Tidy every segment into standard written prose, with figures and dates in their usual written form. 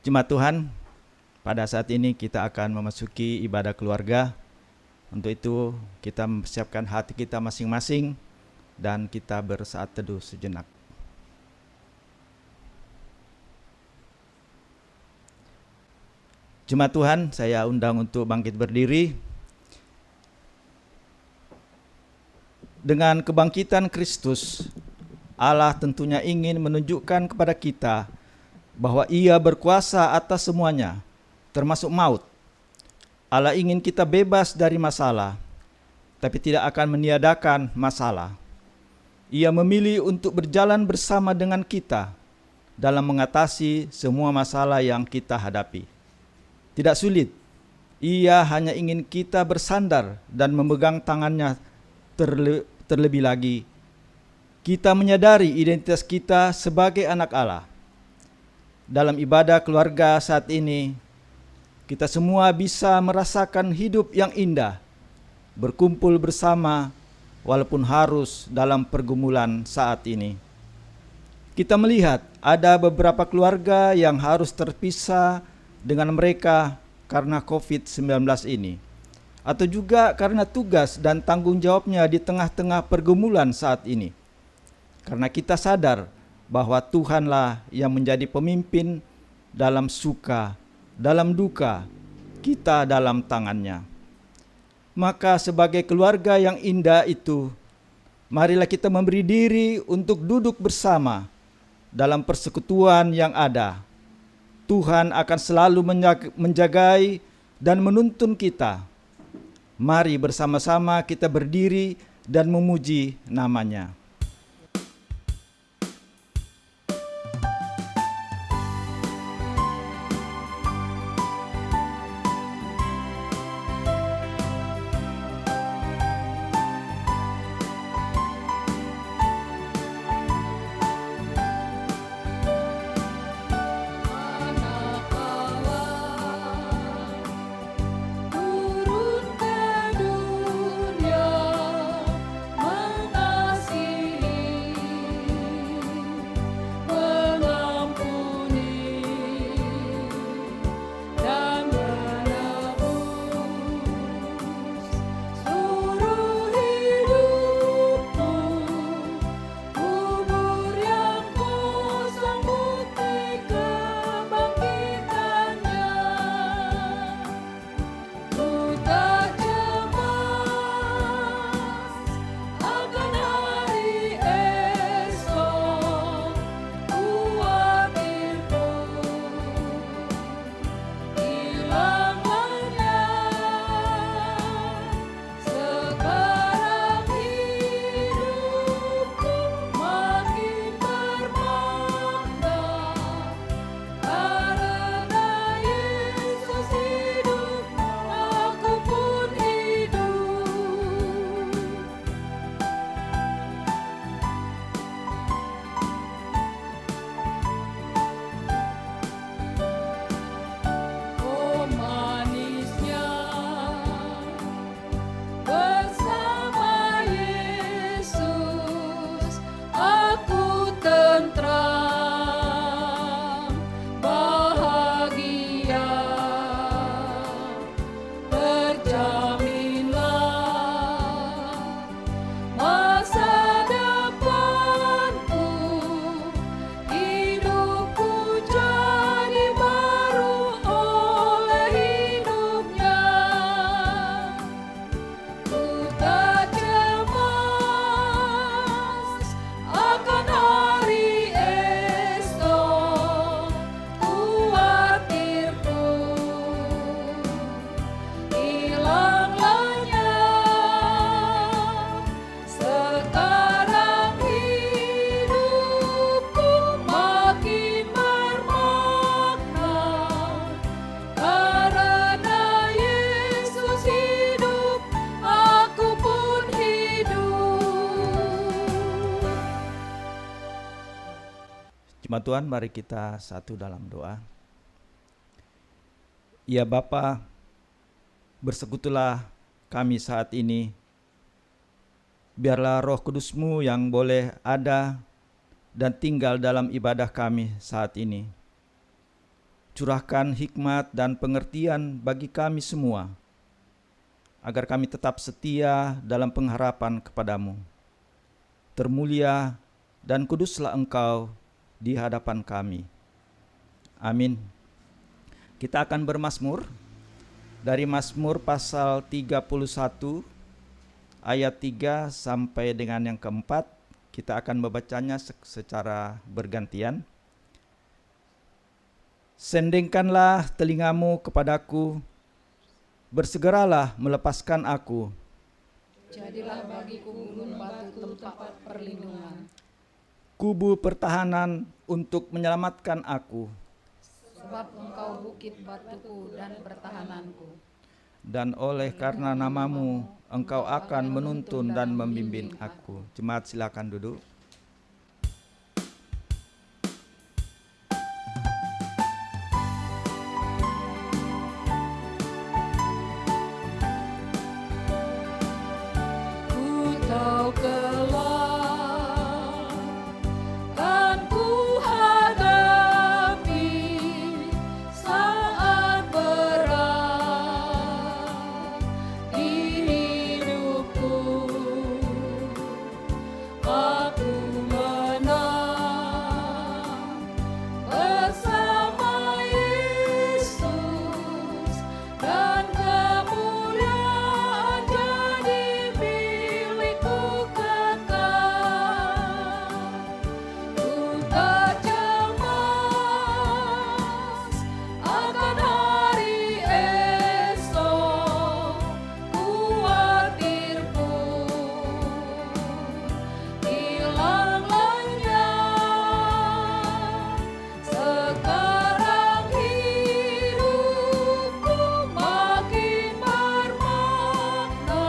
Jemaat Tuhan, pada saat ini kita akan memasuki ibadah keluarga. Untuk itu kita mempersiapkan hati kita masing-masing dan kita bersaat teduh sejenak. Jemaat Tuhan, saya undang untuk bangkit berdiri. Dengan kebangkitan Kristus, Allah tentunya ingin menunjukkan kepada kita bahwa Ia berkuasa atas semuanya, termasuk maut. Allah ingin kita bebas dari masalah, tapi tidak akan meniadakan masalah. Ia memilih untuk berjalan bersama dengan kita dalam mengatasi semua masalah yang kita hadapi. Tidak sulit, Ia hanya ingin kita bersandar dan memegang tangannya. Terlebih lagi, kita menyadari identitas kita sebagai anak Allah. Dalam ibadah keluarga saat ini, kita semua bisa merasakan hidup yang indah, berkumpul bersama walaupun harus dalam pergumulan saat ini. Kita melihat ada beberapa keluarga yang harus terpisah dengan mereka karena COVID-19 ini, atau juga karena tugas dan tanggung jawabnya di tengah-tengah pergumulan saat ini. Karena kita sadar bahwa Tuhanlah yang menjadi pemimpin dalam suka, dalam duka, kita dalam tangannya. Maka sebagai keluarga yang indah itu, marilah kita memberi diri untuk duduk bersama dalam persekutuan yang ada. Tuhan akan selalu menjagai dan menuntun kita. Mari bersama-sama kita berdiri dan memuji nama-Nya. Jemaat Tuhan, mari kita satu dalam doa. Ya Bapa, bersekutulah kami saat ini. Biarlah Roh Kudus-Mu yang boleh ada dan tinggal dalam ibadah kami saat ini. curahkan hikmat dan pengertian bagi kami semua, agar kami tetap setia dalam pengharapan kepadamu. Termulia dan kuduslah Engkau di hadapan kami. Amin. Kita akan bermazmur dari Mazmur pasal 31 ayat 3 sampai dengan yang keempat. Kita akan membacanya secara bergantian. Sendengkanlah telingamu kepadaku, bersegeralah melepaskan aku. Jadilah bagiku gunung batu tempat perlindungan, Kubu pertahanan untuk menyelamatkan aku. sebab Engkau bukit batuku dan pertahananku. Dan oleh karena namamu, Engkau akan menuntun dan membimbing aku. Jemaat silakan duduk. Ku tahu kelak kan ku hadapi saat berat di hidupku. Aku menang bersama Yesus, dan kemuliaan jadi milikku kekal. Ku tak cemas akan hari esok, khawatir pun hilang lenyap. Sekarang hidupku makin bermakna,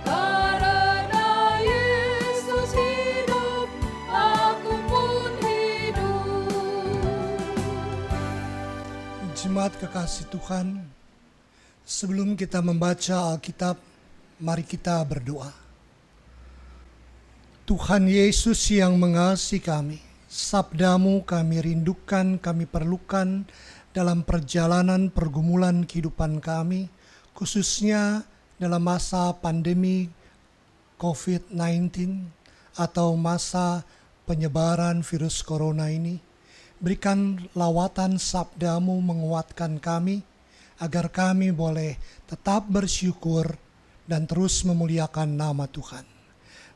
karena Yesus hidup, aku pun hidup. Jemaat kekasih Tuhan, sebelum kita membaca Alkitab, mari kita berdoa. Tuhan Yesus yang mengasihi kami, sabdamu kami rindukan, kami perlukan dalam perjalanan pergumulan kehidupan kami, khususnya dalam masa pandemi COVID-19 atau masa penyebaran virus corona ini. Berikan lawatan sabdamu menguatkan kami, agar kami boleh tetap bersyukur dan terus memuliakan nama Tuhan.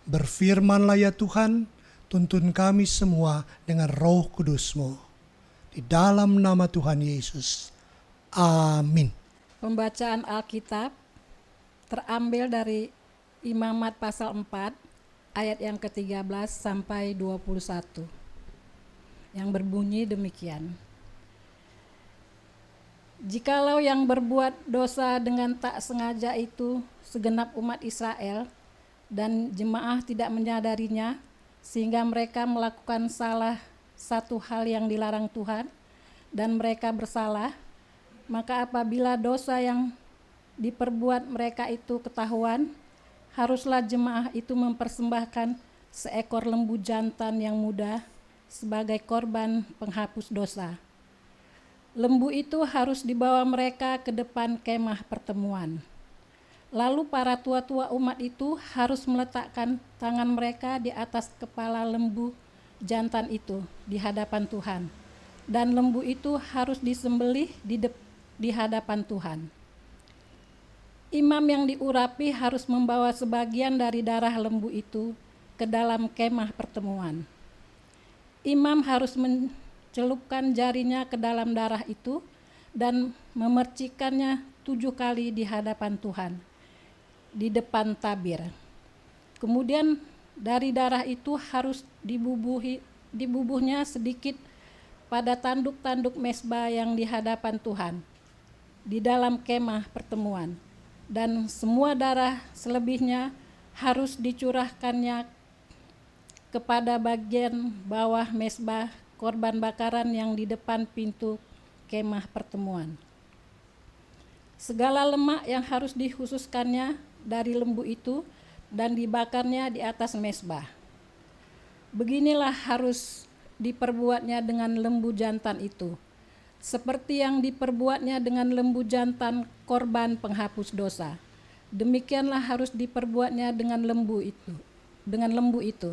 Berfirmanlah ya Tuhan, tuntun kami semua dengan Roh Kudus-Mu. Di dalam nama Tuhan Yesus. Amin. Pembacaan Alkitab terambil dari Imamat pasal 4 ayat yang ke-13 sampai 21 yang berbunyi demikian. Jikalau yang berbuat dosa dengan tak sengaja itu segenap umat Israel, dan jemaah tidak menyadarinya, sehingga mereka melakukan salah satu hal yang dilarang Tuhan, dan mereka bersalah, maka apabila dosa yang diperbuat mereka itu ketahuan, haruslah jemaah itu mempersembahkan seekor lembu jantan yang muda sebagai korban penghapus dosa. Lembu itu harus dibawa mereka ke depan kemah pertemuan. Lalu para tua-tua umat itu harus meletakkan tangan mereka di atas kepala lembu jantan itu di hadapan Tuhan. Dan lembu itu harus disembelih di hadapan Tuhan. Imam yang diurapi harus membawa sebagian dari darah lembu itu ke dalam kemah pertemuan. Imam harus mencelupkan jarinya ke dalam darah itu dan memercikannya 7 kali di hadapan Tuhan, di depan tabir. Kemudian dari darah itu harus dibubuhnya sedikit pada tanduk-tanduk mezbah yang di hadapan Tuhan, di dalam kemah pertemuan. Dan semua darah selebihnya harus dicurahkannya kepada bagian bawah mezbah korban bakaran yang di depan pintu kemah pertemuan. Segala lemak yang harus dikhususkannya dari lembu itu dan dibakarnya di atas mezbah. Beginilah harus diperbuatnya dengan lembu jantan itu. seperti yang diperbuatnya dengan lembu jantan korban penghapus dosa. Demikianlah harus diperbuatnya dengan lembu itu.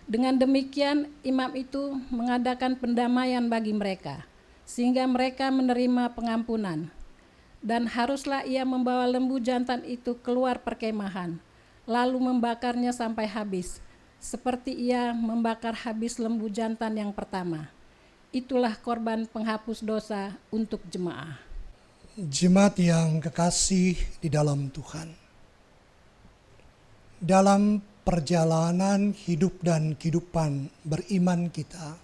Dengan demikian imam itu mengadakan pendamaian bagi mereka, sehingga mereka menerima pengampunan. Dan haruslah ia membawa lembu jantan itu keluar perkemahan, lalu membakarnya sampai habis, seperti ia membakar habis lembu jantan yang pertama. Itulah korban penghapus dosa untuk jemaah. Jemaat yang kekasih di dalam Tuhan, dalam perjalanan hidup dan kehidupan beriman kita,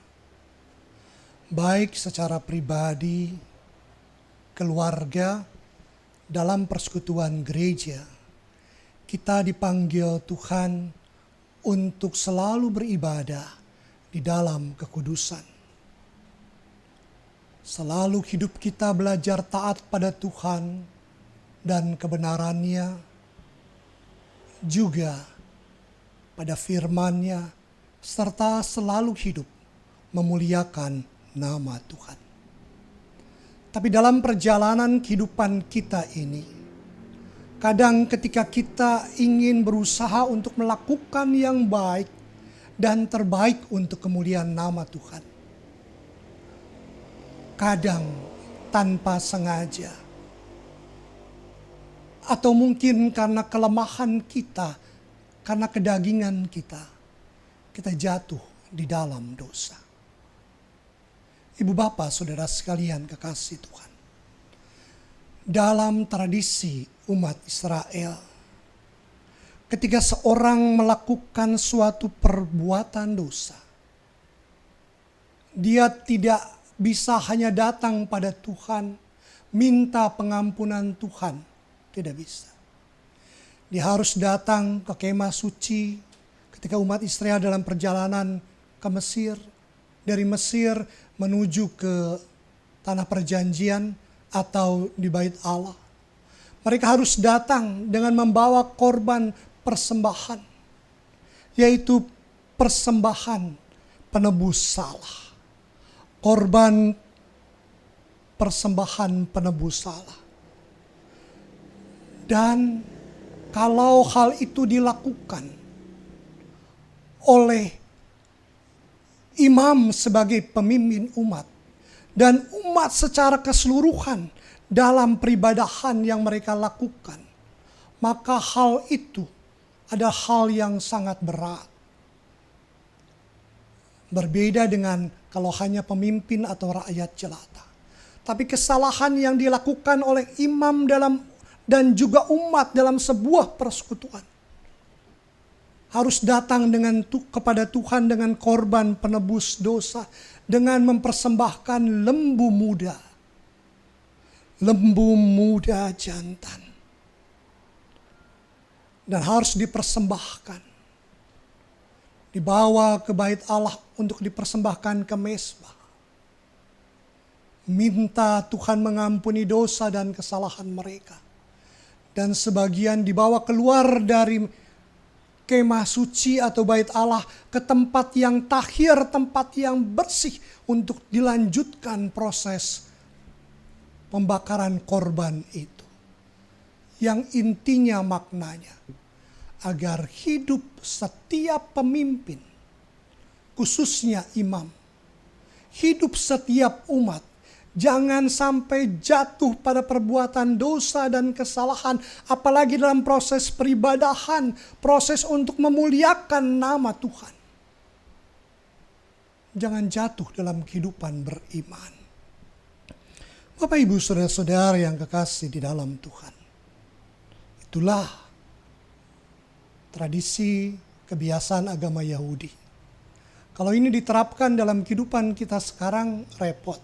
baik secara pribadi, keluarga, dalam persekutuan gereja, kita dipanggil Tuhan untuk selalu beribadah di dalam kekudusan. Selalu hidup kita belajar taat pada Tuhan dan kebenarannya, juga pada firman-Nya, serta selalu hidup memuliakan nama Tuhan. Tapi dalam perjalanan kehidupan kita ini, kadang ketika kita ingin berusaha untuk melakukan yang baik dan terbaik untuk kemuliaan nama Tuhan, kadang tanpa sengaja, atau mungkin karena kelemahan kita, karena kedagingan kita jatuh di dalam dosa. Ibu bapak saudara sekalian kekasih Tuhan, dalam tradisi umat Israel, ketika seorang melakukan suatu perbuatan dosa, dia tidak bisa hanya datang pada Tuhan, minta pengampunan Tuhan. Tidak bisa. Dia harus datang ke kemah suci ketika umat Israel dalam perjalanan ke Mesir. Dari Mesir menuju ke tanah perjanjian atau di bait Allah. Mereka harus datang dengan membawa korban persembahan, yaitu persembahan penebus salah. Korban persembahan penebus salah. Dan kalau hal itu dilakukan oleh imam sebagai pemimpin umat dan umat secara keseluruhan dalam peribadahan yang mereka lakukan, maka hal itu ada hal yang sangat berat. Berbeda dengan kalau hanya pemimpin atau rakyat jelata. Tapi kesalahan yang dilakukan oleh imam dan juga umat dalam sebuah persekutuan harus datang kepada Tuhan dengan korban penebus dosa, dengan mempersembahkan lembu muda jantan, dan harus dipersembahkan, dibawa ke bait Allah untuk dipersembahkan ke mezbah. Minta Tuhan mengampuni dosa dan kesalahan mereka. Dan sebagian dibawa keluar dari kemah suci atau bait Allah ke tempat yang tahir, tempat yang bersih untuk dilanjutkan proses pembakaran korban itu. Yang intinya maknanya agar hidup setiap pemimpin, khususnya imam, hidup setiap umat, jangan sampai jatuh pada perbuatan dosa dan kesalahan, apalagi dalam proses peribadahan, proses untuk memuliakan nama Tuhan. Jangan jatuh dalam kehidupan beriman. Bapak Ibu saudara-saudara yang kekasih di dalam Tuhan, itulah tradisi kebiasaan agama Yahudi. Kalau ini diterapkan dalam kehidupan kita sekarang, repot.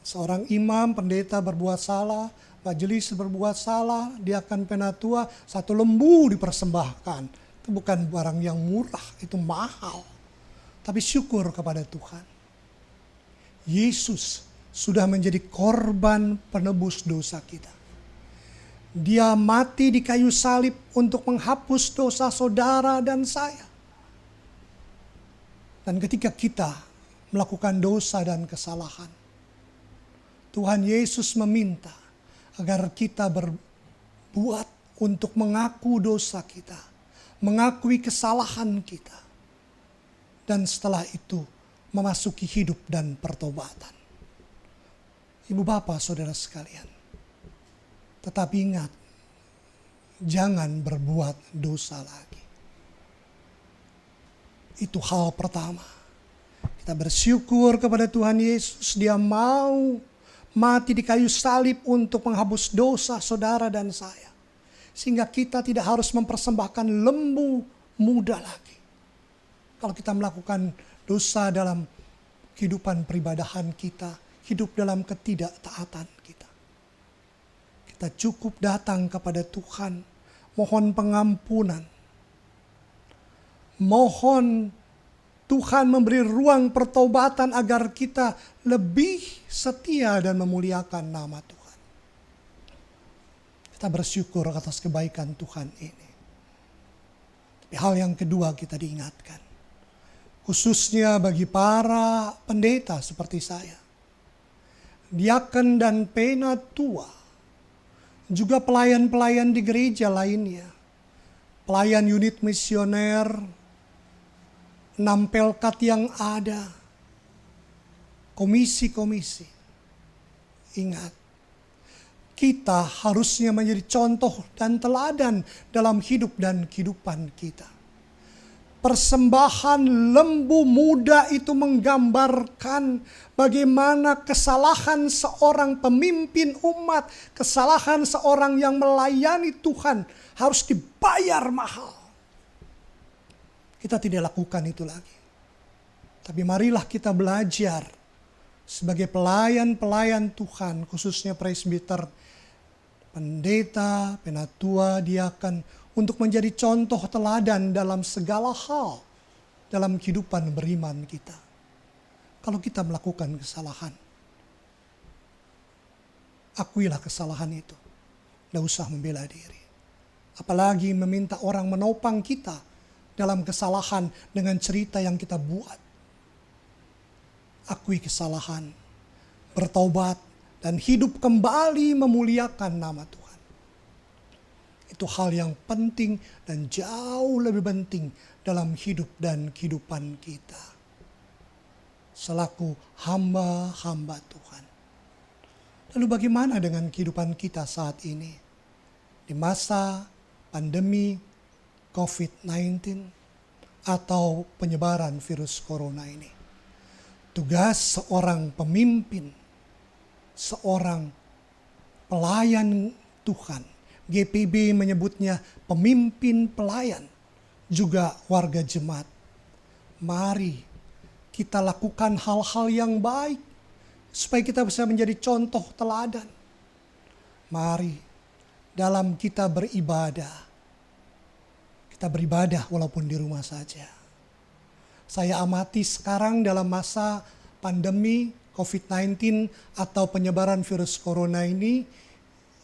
Seorang imam, pendeta berbuat salah, majelis berbuat salah, dia akan penatua, satu lembu dipersembahkan. Itu bukan barang yang murah, itu mahal. Tapi syukur kepada Tuhan. Yesus sudah menjadi korban penebus dosa kita. Dia mati di kayu salib untuk menghapus dosa saudara dan saya. Dan ketika kita melakukan dosa dan kesalahan. Tuhan Yesus meminta agar kita berbuat untuk mengaku dosa kita, mengakui kesalahan kita, dan setelah itu memasuki hidup dan pertobatan. Ibu bapak saudara sekalian, tetap ingat, jangan berbuat dosa lagi. Itu hal pertama. Kita bersyukur kepada Tuhan Yesus, Dia mau mati di kayu salib untuk menghapus dosa saudara dan saya. Sehingga kita tidak harus mempersembahkan lembu muda lagi. Kalau kita melakukan dosa dalam kehidupan peribadahan kita, hidup dalam ketidaktaatan kita. Kita cukup datang kepada Tuhan, mohon pengampunan. Mohon Tuhan memberi ruang pertobatan agar kita lebih setia dan memuliakan nama Tuhan. Kita bersyukur atas kebaikan Tuhan ini. Tapi hal yang kedua kita diingatkan. Khususnya bagi para pendeta seperti saya. Diaken dan penatua. Juga pelayan-pelayan di gereja lainnya. Pelayan unit misioner, 6 pelkat yang ada, komisi-komisi. Ingat, kita harusnya menjadi contoh dan teladan dalam hidup dan kehidupan kita. Persembahan lembu muda itu menggambarkan bagaimana kesalahan seorang pemimpin umat, kesalahan seorang yang melayani Tuhan harus dibayar mahal. Kita tidak lakukan itu lagi. Tapi marilah kita belajar sebagai pelayan-pelayan Tuhan, khususnya presbiter, pendeta, penatua, diaken, untuk menjadi contoh teladan dalam segala hal dalam kehidupan beriman kita. Kalau kita melakukan kesalahan, akuilah kesalahan itu. Tidak usah membela diri. Apalagi meminta orang menopang kita dalam kesalahan dengan cerita yang kita buat. Akui kesalahan, bertobat, dan hidup kembali memuliakan nama Tuhan. Itu hal yang penting dan jauh lebih penting dalam hidup dan kehidupan kita. Selaku hamba-hamba Tuhan. Lalu bagaimana dengan kehidupan kita saat ini? Di masa pandemi COVID-19 atau penyebaran virus corona ini. Tugas seorang pemimpin, seorang pelayan Tuhan, GPB menyebutnya pemimpin pelayan, juga warga jemaat. Mari kita lakukan hal-hal yang baik supaya kita bisa menjadi contoh teladan. Mari dalam kita beribadah, kita beribadah walaupun di rumah saja. Saya amati sekarang dalam masa pandemi COVID-19 atau penyebaran virus corona ini,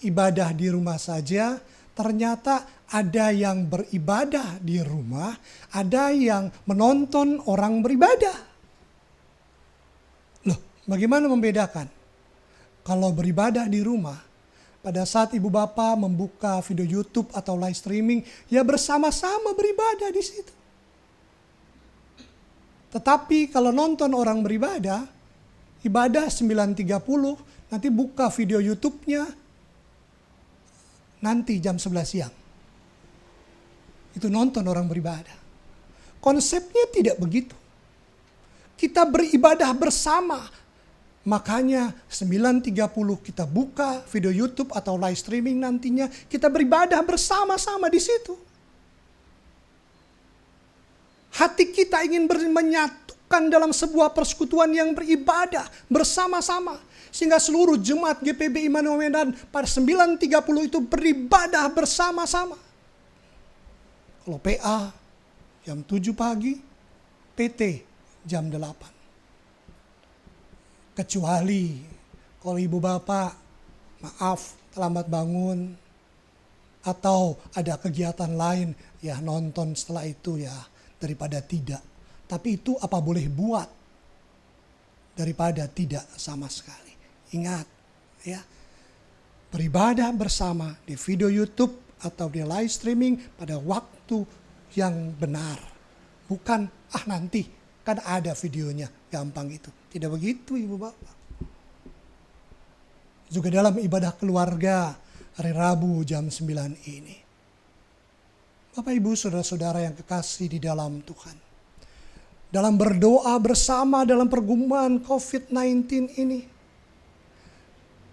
ibadah di rumah saja, ternyata ada yang beribadah di rumah, ada yang menonton orang beribadah. Loh, bagaimana membedakan? Kalau beribadah di rumah, pada saat ibu bapak membuka video YouTube atau live streaming, ya bersama-sama beribadah di situ. Tetapi kalau nonton orang beribadah, ibadah 9.30, nanti buka video YouTube-nya, nanti jam 11 siang. Itu nonton orang beribadah. Konsepnya tidak begitu. Kita beribadah bersama. Makanya 9.30 kita buka video YouTube atau live streaming nantinya. Kita beribadah bersama-sama di situ. Hati kita ingin menyatukan dalam sebuah persekutuan yang beribadah bersama-sama. Sehingga seluruh jemaat GPB Immanuel Medan pada 9.30 itu beribadah bersama-sama. Kalau PA jam 7 pagi, PT jam 8. Kecuali kalau ibu bapak, maaf, terlambat bangun. Atau ada kegiatan lain, ya nonton setelah itu ya, daripada tidak. Tapi itu apa boleh buat. daripada tidak sama sekali. Ingat ya, beribadah bersama di video YouTube atau di live streaming pada waktu yang benar. Bukan nanti kan ada videonya, gampang itu. Tidak begitu Ibu Bapak. Juga dalam ibadah keluarga hari Rabu jam 9 ini. Bapak Ibu saudara-saudara yang kekasih di dalam Tuhan. Dalam berdoa bersama dalam pergumulan COVID-19 ini.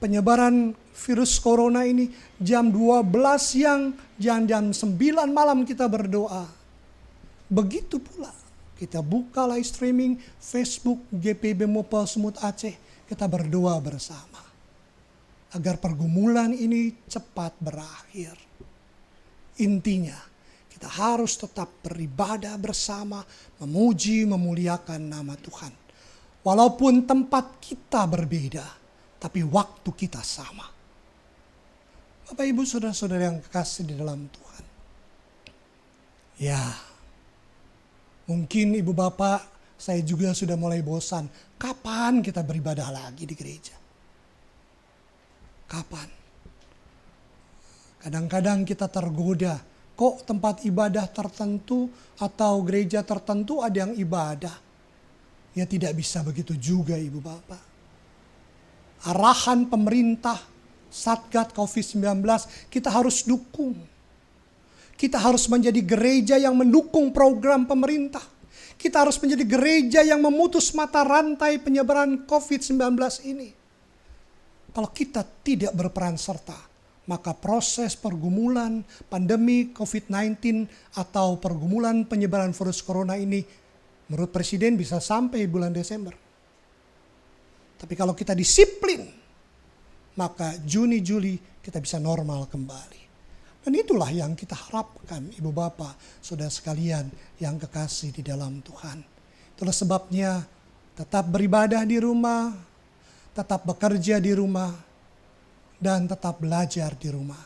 Penyebaran virus corona ini jam 12 siang, jam 9 malam kita berdoa. Begitu pula kita buka live streaming Facebook GPB Mopel Sumut Aceh. Kita berdoa bersama. Agar pergumulan ini cepat berakhir. Intinya, kita harus tetap beribadah bersama, memuji, memuliakan nama Tuhan. Walaupun tempat kita berbeda, tapi waktu kita sama. Bapak Ibu saudara-saudara yang kekasih di dalam Tuhan. Ya, mungkin Ibu Bapak, saya juga sudah mulai bosan. Kapan kita beribadah lagi di gereja? Kapan? Kadang-kadang kita tergoda. Kok tempat ibadah tertentu atau gereja tertentu ada yang ibadah? Ya tidak bisa begitu juga Ibu Bapak. Arahan pemerintah Satgas COVID-19 kita harus dukung. Kita harus menjadi gereja yang mendukung program pemerintah. Kita harus menjadi gereja yang memutus mata rantai penyebaran COVID-19 ini. Kalau kita tidak berperan serta, maka proses pergumulan pandemi COVID-19 atau pergumulan penyebaran virus corona ini menurut Presiden bisa sampai bulan Desember. Tapi kalau kita disiplin, maka Juni, Juli kita bisa normal kembali. Dan itulah yang kita harapkan Ibu Bapak, saudara sekalian yang kekasih di dalam Tuhan. Itulah sebabnya tetap beribadah di rumah, tetap bekerja di rumah, dan tetap belajar di rumah.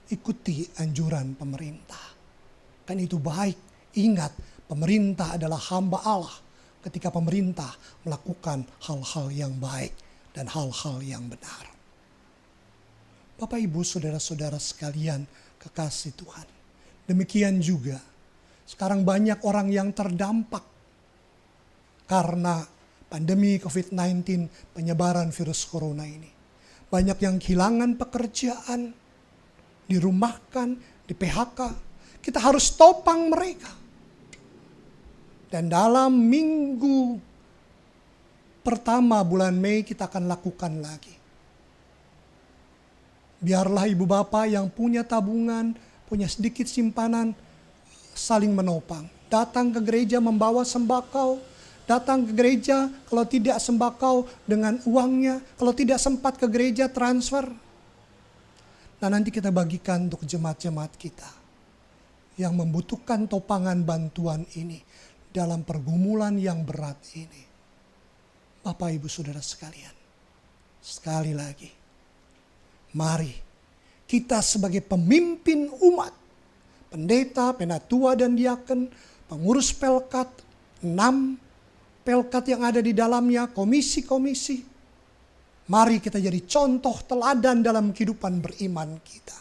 Ikuti anjuran pemerintah. Kan itu baik. Ingat, pemerintah adalah hamba Allah ketika pemerintah melakukan hal-hal yang baik dan hal-hal yang benar. Bapak Ibu saudara-saudara sekalian kekasih Tuhan. Demikian juga sekarang banyak orang yang terdampak karena pandemi COVID-19 penyebaran virus corona ini. Banyak yang kehilangan pekerjaan, dirumahkan, di PHK. Kita harus topang mereka. Dan dalam minggu pertama bulan Mei kita akan lakukan lagi. Biarlah Ibu Bapak yang punya tabungan, punya sedikit simpanan, saling menopang. Datang ke gereja membawa sembakau, datang ke gereja kalau tidak sembakau dengan uangnya, kalau tidak sempat ke gereja transfer. Dan nanti kita bagikan untuk jemaat-jemaat kita yang membutuhkan topangan bantuan ini dalam pergumulan yang berat ini. Bapak Ibu Saudara sekalian, sekali lagi, mari kita sebagai pemimpin umat, pendeta, penatua dan diaken, pengurus pelkat, 6 pelkat yang ada di dalamnya, komisi-komisi. Mari kita jadi contoh teladan dalam kehidupan beriman kita.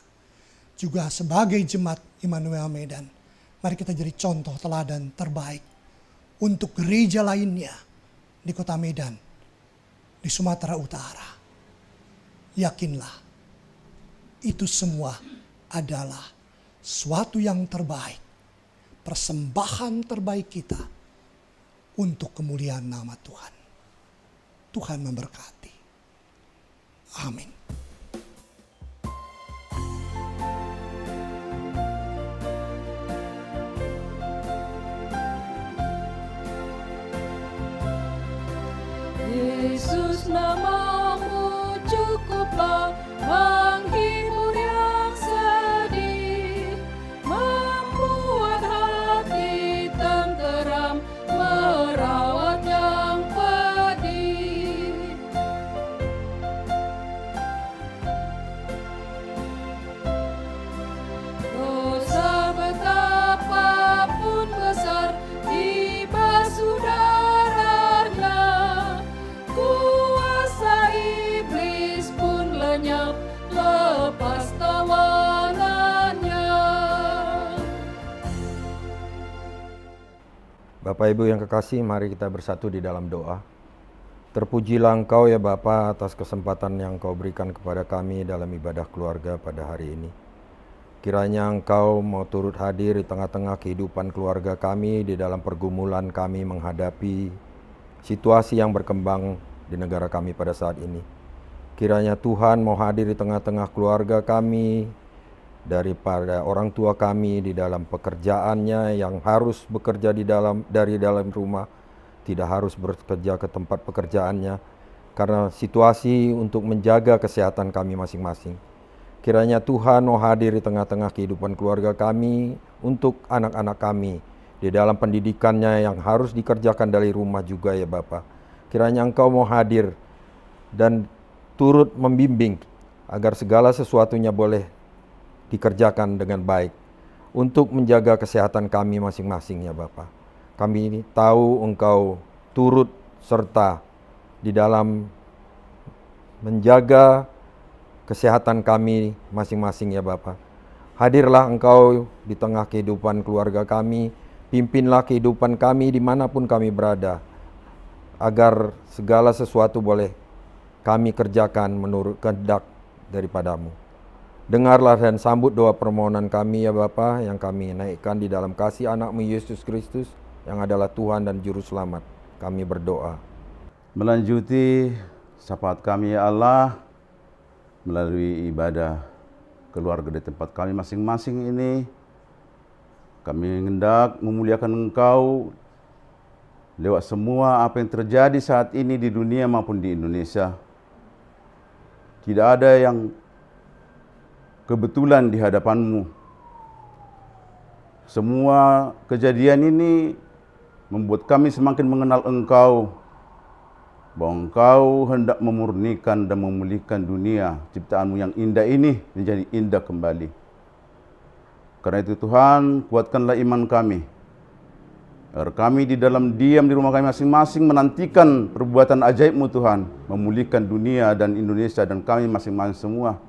Juga sebagai jemaat Immanuel Medan, mari kita jadi contoh teladan terbaik untuk gereja lainnya di kota Medan, di Sumatera Utara. Yakinlah, itu semua adalah suatu yang terbaik, persembahan terbaik kita untuk kemuliaan nama Tuhan. Tuhan memberkati. Amin. Yesus, namamu cukuplah menghibur yang sedih, membuat hati tenteram, merawat yang pedih. Dosa betapapun besar dibasuh darahnya, Bapak Ibu yang kekasih, mari kita bersatu di dalam doa. Terpujilah Engkau ya Bapa atas kesempatan yang Engkau berikan kepada kami dalam ibadah keluarga pada hari ini. Kiranya Engkau mau turut hadir di tengah-tengah kehidupan keluarga kami, di dalam pergumulan kami menghadapi situasi yang berkembang di negara kami pada saat ini. Kiranya Tuhan mau hadir di tengah-tengah keluarga kami, daripada orang tua kami di dalam pekerjaannya yang harus bekerja dari dalam rumah, tidak harus bekerja ke tempat pekerjaannya karena situasi untuk menjaga kesehatan kami masing-masing. Kiranya Tuhan mau hadir di tengah-tengah kehidupan keluarga kami untuk anak-anak kami di dalam pendidikannya yang harus dikerjakan dari rumah juga ya Bapa. Kiranya Engkau mau hadir dan turut membimbing agar segala sesuatunya boleh dikerjakan dengan baik untuk menjaga kesehatan kami masing-masing ya Bapa. Kami ini tahu Engkau turut serta di dalam menjaga kesehatan kami masing-masing ya Bapa. Hadirlah Engkau di tengah kehidupan keluarga kami, pimpinlah kehidupan kami dimanapun kami berada, agar segala sesuatu boleh kami kerjakan menurut kehendak daripadamu. Dengarlah dan sambut doa permohonan kami ya Bapa yang kami naikkan di dalam kasih anak-Mu Yesus Kristus yang adalah Tuhan dan Juru Selamat. Kami berdoa. Melanjuti syafaat kami ya Allah melalui ibadah keluarga di tempat kami masing-masing ini. Kami hendak memuliakan Engkau lewat semua apa yang terjadi saat ini di dunia maupun di Indonesia. Tidak ada yang kebetulan di hadapan-Mu. Semua kejadian ini membuat kami semakin mengenal Engkau, bahwa Engkau hendak memurnikan dan memulihkan dunia ciptaan-Mu yang indah ini menjadi indah kembali. Karena itu Tuhan, kuatkanlah iman kami, agar kami di dalam diam di rumah kami masing-masing menantikan perbuatan ajaib-Mu Tuhan, memulihkan dunia dan Indonesia dan kami masing-masing semua.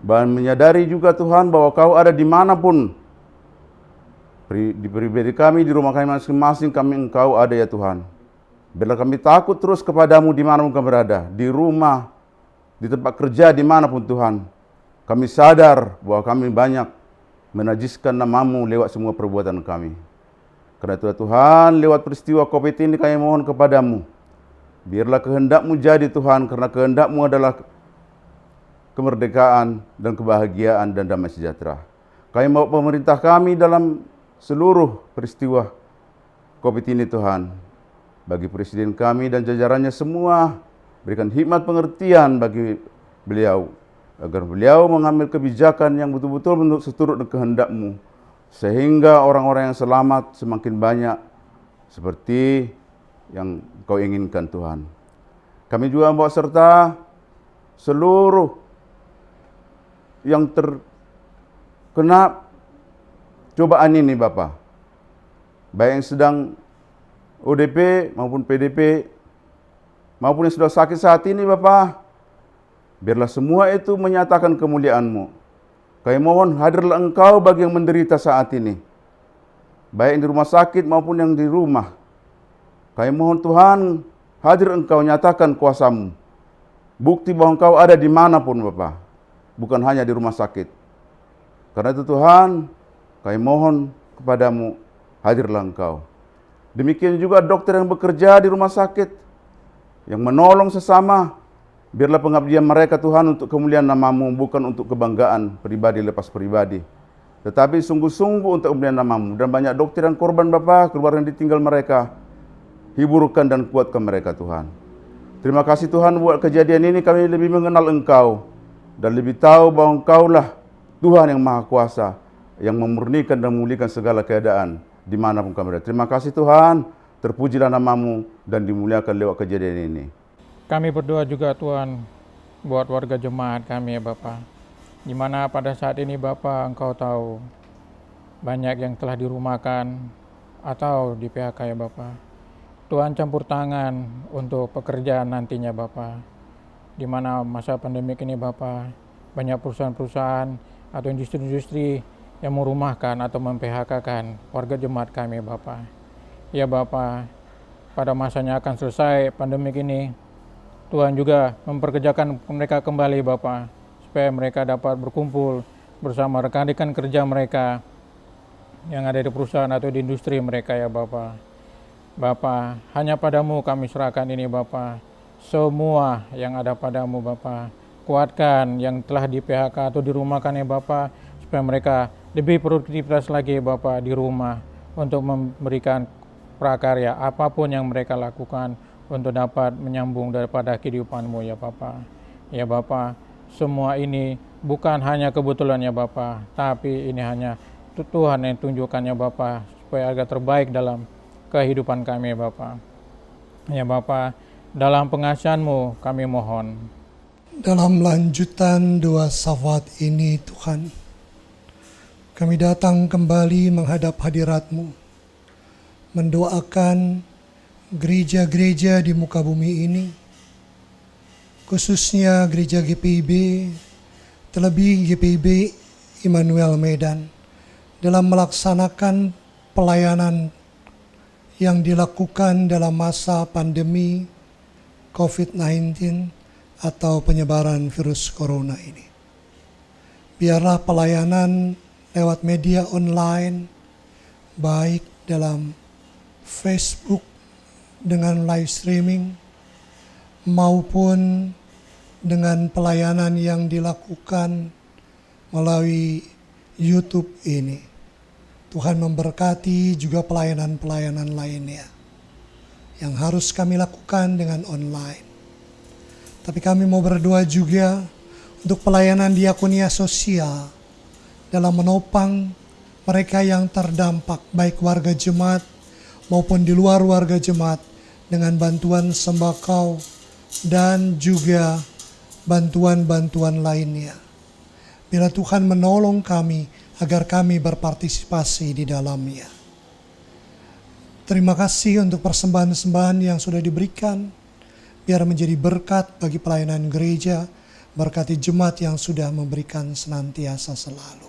Dan menyadari juga Tuhan bahwa Kau ada dimanapun. Di pribadi kami, di rumah kami masing-masing, Engkau ada ya Tuhan. Biarlah kami takut terus kepadamu dimanapun kami berada. Di rumah, di tempat kerja, dimanapun Tuhan. Kami sadar bahwa kami banyak menajiskan nama-Mu lewat semua perbuatan kami. Karena itu Tuhan, lewat peristiwa COVID ini kami mohon kepadamu. Biarlah kehendak-Mu jadi Tuhan, karena kehendak-Mu adalah kemerdekaan dan kebahagiaan dan damai sejahtera. Kami mau pemerintah kami dalam seluruh peristiwa COVID ini Tuhan. Bagi presiden kami dan jajarannya semua, berikan hikmat pengertian bagi beliau, agar beliau mengambil kebijakan yang betul-betul menurut seturut dengan kehendak-Mu, sehingga orang-orang yang selamat semakin banyak seperti yang Kau inginkan Tuhan. Kami juga membawa serta seluruh yang terkena cobaan ini Bapa, baik yang sedang ODP maupun PDP maupun yang sudah sakit saat ini Bapa, biarlah semua itu menyatakan kemuliaan-Mu. Kami mohon hadirlah Engkau bagi yang menderita saat ini, baik yang di rumah sakit maupun yang di rumah. Kami mohon Tuhan, hadir Engkau, nyatakan kuasa-Mu, bukti bahwa Engkau ada dimanapun Bapa, bukan hanya di rumah sakit. Karena itu Tuhan, kami mohon kepadamu, hadirlah Engkau. Demikian juga dokter yang bekerja di rumah sakit, yang menolong sesama, biarlah pengabdian mereka Tuhan untuk kemuliaan nama-Mu, bukan untuk kebanggaan pribadi lepas pribadi, tetapi sungguh-sungguh untuk kemuliaan nama-Mu. Dan banyak dokter yang korban Bapa, keluarga yang ditinggal mereka, hiburkan dan kuatkan mereka Tuhan. Terima kasih Tuhan buat kejadian ini, kami lebih mengenal Engkau, dan lebih tahu bahwa Engkaulah Tuhan yang Maha Kuasa, yang memurnikan dan memulihkan segala keadaan dimanapun kami berada. Terima kasih Tuhan, terpujilah nama-Mu dan dimuliakan lewat kejadian ini. Kami berdoa juga Tuhan buat warga jemaat kami ya Bapa, di mana pada saat ini Bapa Engkau tahu banyak yang telah dirumahkan atau di PHK ya Bapa. Tuhan campur tangan untuk pekerjaan nantinya Bapa, di mana masa pandemik ini Bapa, banyak perusahaan-perusahaan atau industri-industri yang merumahkan atau mem-PHK-kan warga jemaat kami Bapa. Ya Bapa, pada masanya akan selesai pandemik ini, Tuhan juga memperkerjakan mereka kembali Bapa, supaya mereka dapat berkumpul bersama rekan-rekan kerja mereka yang ada di perusahaan atau di industri mereka ya Bapa. Bapa, hanya padamu kami serahkan ini Bapa. Semua yang ada padamu Bapa. Kuatkan yang telah di PHK atau dirumahkan ya Bapa, supaya mereka lebih produktivitas lagi Bapa di rumah untuk memberikan prakarya apapun yang mereka lakukan untuk dapat menyambung daripada kehidupan-Mu ya Bapa. Ya Bapa, semua ini bukan hanya kebetulan ya Bapa, tapi ini hanya Tuhan yang tunjukkan ya Bapa, supaya agak terbaik dalam kehidupan kami ya Bapa. Ya Bapa, dalam pengasihan-Mu kami mohon. Dalam lanjutan doa syafat ini Tuhan, kami datang kembali menghadap hadirat-Mu, mendoakan gereja-gereja di muka bumi ini, khususnya gereja GPIB, terlebih GPIB Immanuel Medan, dalam melaksanakan pelayanan yang dilakukan dalam masa pandemi COVID-19 atau penyebaran virus corona ini. Biarlah pelayanan lewat media online, baik dalam Facebook dengan live streaming, maupun dengan pelayanan yang dilakukan melalui YouTube ini. Tuhan memberkati juga pelayanan-pelayanan lainnya yang harus kami lakukan dengan online. Tapi kami mau berdoa juga untuk pelayanan diakonia sosial dalam menopang mereka yang terdampak, baik warga jemaat maupun di luar warga jemaat, dengan bantuan sembako dan juga bantuan-bantuan lainnya. Bila Tuhan menolong kami agar kami berpartisipasi di dalamnya. Terima kasih untuk persembahan-sembahan yang sudah diberikan, biar menjadi berkat bagi pelayanan gereja, berkati jemaat yang sudah memberikan senantiasa selalu.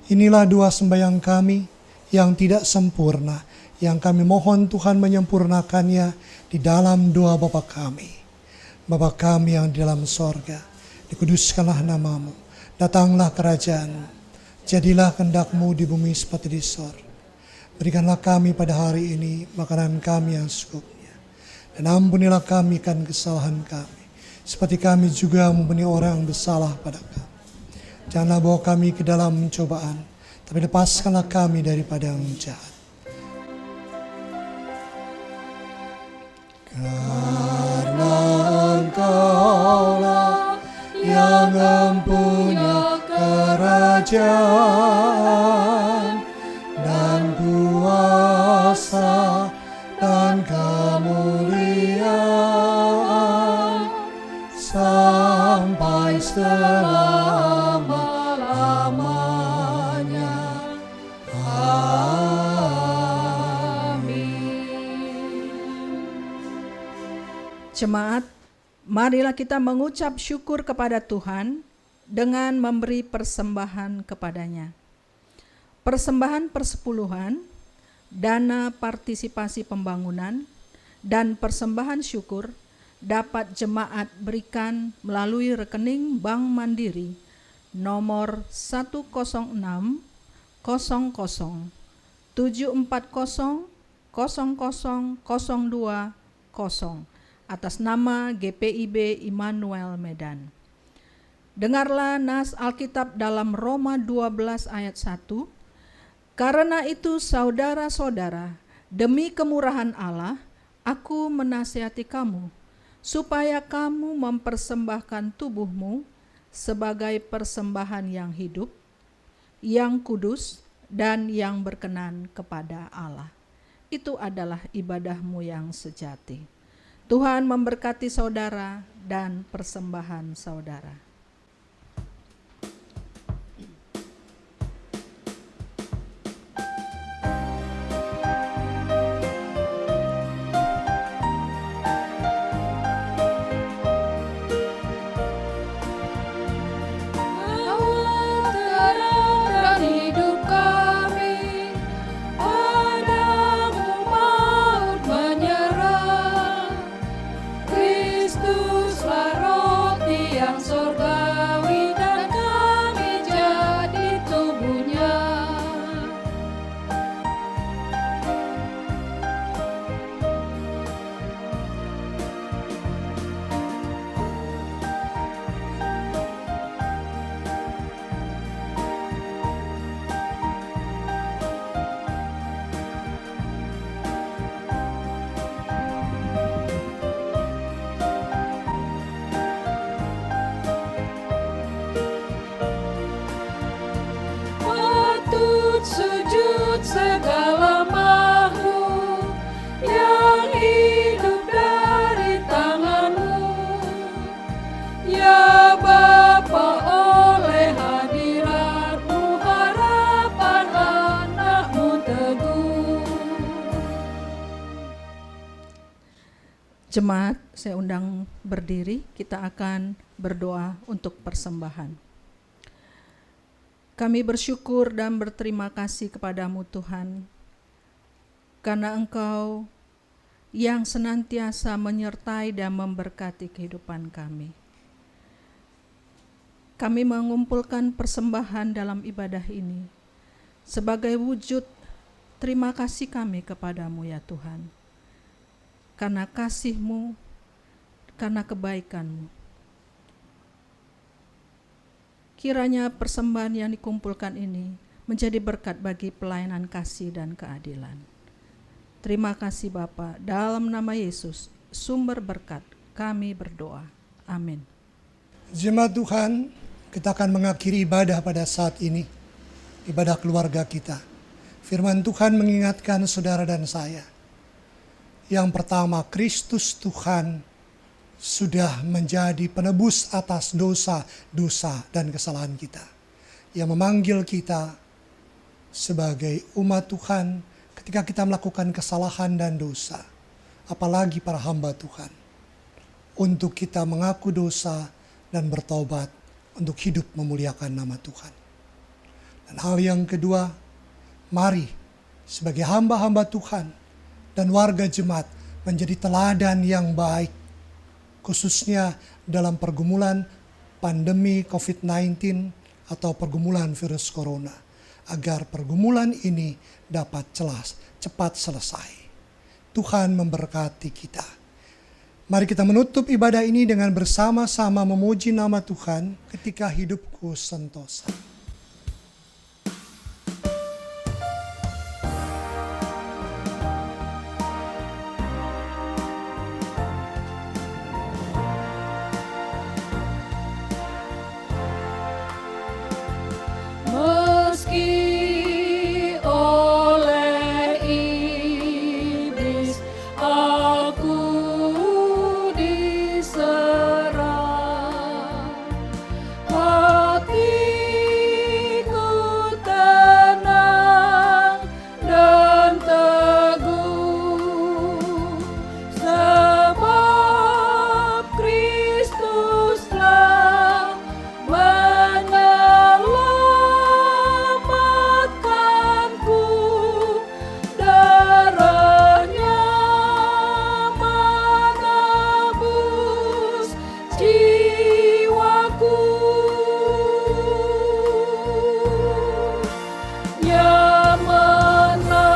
Inilah doa sembahyang kami yang tidak sempurna, yang kami mohon Tuhan menyempurnakannya di dalam doa Bapa kami. Bapa kami yang di dalam sorga, dikuduskanlah namamu, datanglah kerajaan-Mu, jadilah kehendak-Mu di bumi seperti di sorga. Berikanlah kami pada hari ini makanan kami yang secukupnya. Dan ampunilah kami akan kesalahan kami, seperti kami juga mengampuni orang yang bersalah pada kami. Janganlah bawa kami ke dalam pencobaan, tapi lepaskanlah kami daripada yang jahat. Karena Engkaulah yang mempunyai kerajaan dan kuasa dan kemuliaan sampai selama-lamanya. Amin. Jemaat, marilah kita mengucap syukur kepada Tuhan dengan memberi persembahan kepadanya. Persembahan persepuluhan, dana partisipasi pembangunan, dan persembahan syukur dapat jemaat berikan melalui rekening Bank Mandiri nomor 106 00 740 00 02 atas nama GPIB Immanuel Medan. Dengarlah nas Alkitab dalam Roma 12 ayat 1. Karena itu saudara-saudara, demi kemurahan Allah, aku menasihati kamu, supaya kamu mempersembahkan tubuhmu sebagai persembahan yang hidup, yang kudus, dan yang berkenan kepada Allah. Itu adalah ibadahmu yang sejati. Tuhan memberkati saudara dan persembahan saudara. Terang hidup kami, padamu Jemaat, saya undang berdiri, kita akan berdoa untuk persembahan. Kami bersyukur dan berterima kasih kepadamu Tuhan, karena Engkau yang senantiasa menyertai dan memberkati kehidupan kami. Kami mengumpulkan persembahan dalam ibadah ini sebagai wujud terima kasih kami kepadamu ya Tuhan, karena kasih-Mu, karena kebaikan-Mu. Kiranya persembahan yang dikumpulkan ini menjadi berkat bagi pelayanan kasih dan keadilan. Terima kasih Bapa, dalam nama Yesus, sumber berkat, kami berdoa. Amin. Jemaat Tuhan, kita akan mengakhiri ibadah pada saat ini, ibadah keluarga kita. Firman Tuhan mengingatkan saudara dan saya. Yang pertama, Kristus Tuhan sudah menjadi penebus atas dosa-dosa dan kesalahan kita. Yang memanggil kita sebagai umat Tuhan ketika kita melakukan kesalahan dan dosa. Apalagi para hamba Tuhan. Untuk kita mengaku dosa dan bertobat untuk hidup memuliakan nama Tuhan. Dan hal yang kedua, mari sebagai hamba-hamba Tuhan dan warga jemaat menjadi teladan yang baik, khususnya dalam pergumulan pandemi COVID-19 atau pergumulan virus corona, agar pergumulan ini dapat cepat selesai. Tuhan memberkati kita. Mari kita menutup ibadah ini dengan bersama-sama memuji nama Tuhan ketika hidupku sentosa. Meski oleh iblis aku diserang, hatiku tenang dan teguh, sebab Kristuslah menyelamatkanku, darahnya menebus jiwaku. Dia menang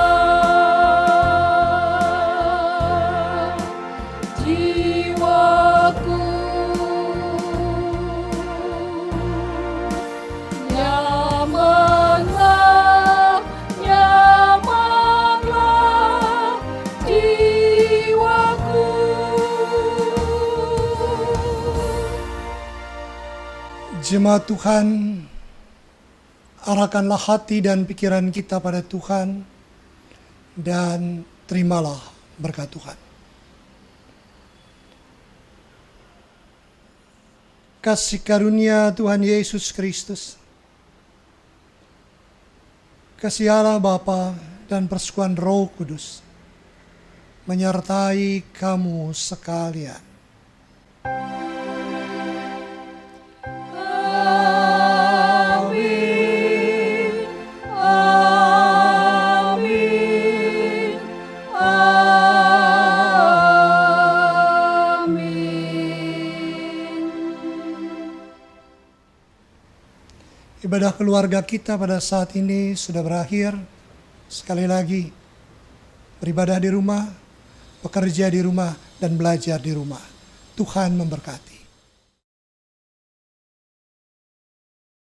jiwaku. Nyamanlah, nyamanlah jiwaku. Jemaat Tuhan, arahkanlah hati dan pikiran kita pada Tuhan dan terimalah berkat Tuhan. Kasih karunia Tuhan Yesus Kristus, kasih Allah Bapa dan persekutuan Roh Kudus menyertai kamu sekalian. Amin, amin, amin. Ibadah keluarga kita pada saat ini sudah berakhir. Sekali lagi, beribadah di rumah, bekerja di rumah, dan belajar di rumah. Tuhan memberkati.